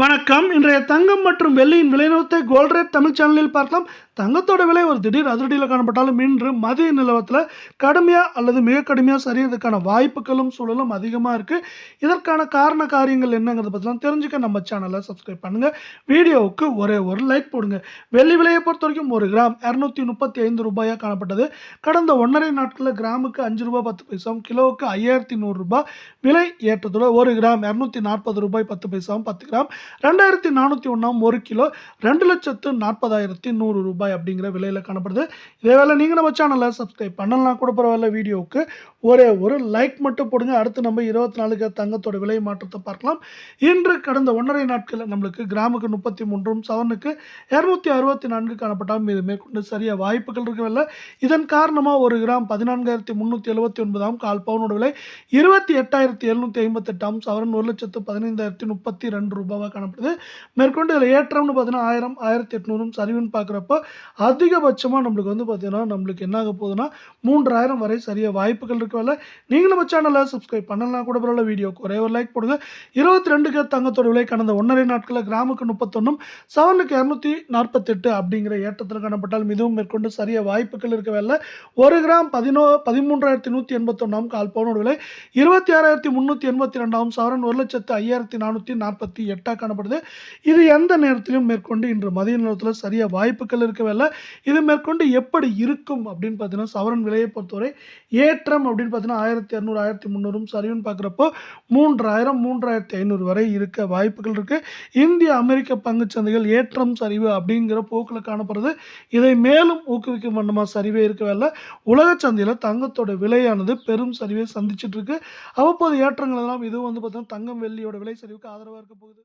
வணக்கம். இன்றைய தங்கம் மற்றும் வெள்ளியின் விலைநிறுவனத்தை கோல்ட் ரேட் தமிழ் சேனலில் பார்க்கலாம். தங்கத்தோட விலை ஒரு திடீர் அதிரடியில் காணப்பட்டாலும் இன்று மதிய நிலவரத்தில் கடுமையாக அல்லது மிக கடுமையாக சரியறதுக்கான வாய்ப்புகளும் சூழலும் அதிகமாக இருக்குது. இதற்கான காரண காரியங்கள் என்னங்கிறத பற்றிலாம் தெரிஞ்சுக்க நம்ம சேனலை சப்ஸ்கிரைப் பண்ணுங்கள். வீடியோவுக்கு ஒரே ஒரு லைக் போடுங்க. வெள்ளி விலையை பொறுத்த வரைக்கும் ஒரு கிராம் 235 ரூபாயாக காணப்பட்டது. கடந்த 1.5 நாட்களில் கிராமுக்கு 5 ரூபாய் 10 பைசாவும் கிலோவுக்கு 5100 ரூபாய் விலை ஏற்றத்தோட ஒரு கிராம் 240 ரூபாய் 10 பைசாவும் 10 கிராம் 2401 ஒரு கிலோ 2,40,100 ரூபாய் அப்படிங்கிற விலையில் காணப்படுது. இதே வேலை நீங்கள் நம்ம சேனலை சப்ஸ்கிரைப் பண்ணலாம் கூட பரவாயில்ல. வீடியோவுக்கு ஒரே ஒரு லைக் மட்டும் போடுங்க. அடுத்து நம்ம 24 தங்கத்தோட விலை மாற்றத்தை பார்க்கலாம். இன்று கடந்த 1.5 நாட்களில் நம்மளுக்கு கிராமுக்கு 33 சவரனுக்கு 264 காணப்பட்டாலும் இது மேற்கொண்டு சரியாக வாய்ப்புகள் இருக்கவில்லை. இதன் காரணமாக ஒரு கிராம் 14,379 கால் பவுனோட விலை 28,758 சவரன் 1,15,032 ரூபாவாக காணப்படுது. மேற்கொண்டு இதில் ஏற்றம்னு பார்த்தீங்கன்னா 1000 1800 சரிவுன்னு பார்க்குறப்போ அதிகபட்சமாக நம்மளுக்கு வந்து பார்த்தீங்கன்னா நம்மளுக்கு என்ன ஆக போகுதுன்னா 3000 வரை சரியாக வாய்ப்புகள் இருக்கவில்லை. நீங்கள் நம்ம சேனலை சப்ஸ்கிரைப் பண்ணலாம் கூட பரவாயில்ல. வீடியோக்கு ஒரே ஒரு லைக் போடுங்க. 22 தங்கத்தோட விலை கடந்த 1.5 நாட்களில் கிராமுக்கு 31 சவரனுக்கு 248 அப்படிங்கிற ஏற்றத்தில் காணப்பட்டாலும் இதுவும் மேற்கொண்டு சரியாக வாய்ப்புகள் இருக்கவில்லை. ஒரு கிராம் 13,181 கால் பவுனோட விலை 26,382 சவரன் 1,05,448 காணப்படுது. இது எந்த நேரத்திலும் மேற்கொண்டு இன்று மதிய நேரத்தில் சரியாக வாய்ப்புகள் இருக்கவில்லை. இது மேற்கொண்டு எப்படி இருக்கும் அப்படின்னு பார்த்தீங்கன்னா சவரன் விலையை பொறுத்தவரை ஏற்றம் அப்படின்னு பார்த்தீங்கன்னா 1200 1300 சரிவுன்னு பார்க்குறப்போ 3000 3500 வரை இருக்க வாய்ப்புகள் இருக்கு. இந்திய அமெரிக்க பங்குச்சந்தைகள் ஏற்றம் சரிவு அப்படிங்கிற போக்கில் காணப்படுறது. இதை மேலும் ஊக்குவிக்கும் வண்ணமாக சரிவே இருக்கவில்லை. உலக சந்தையில் தங்கத்தோட விலையானது பெரும் சரிவை சந்திச்சுட்டு இருக்கு. அவ்வப்போது ஏற்றங்கள் எல்லாம் இதுவும் வந்து பார்த்தீங்கன்னா தங்கம் வெள்ளியோட விலை சரிவுக்கு ஆதரவாக இருக்க போகுது.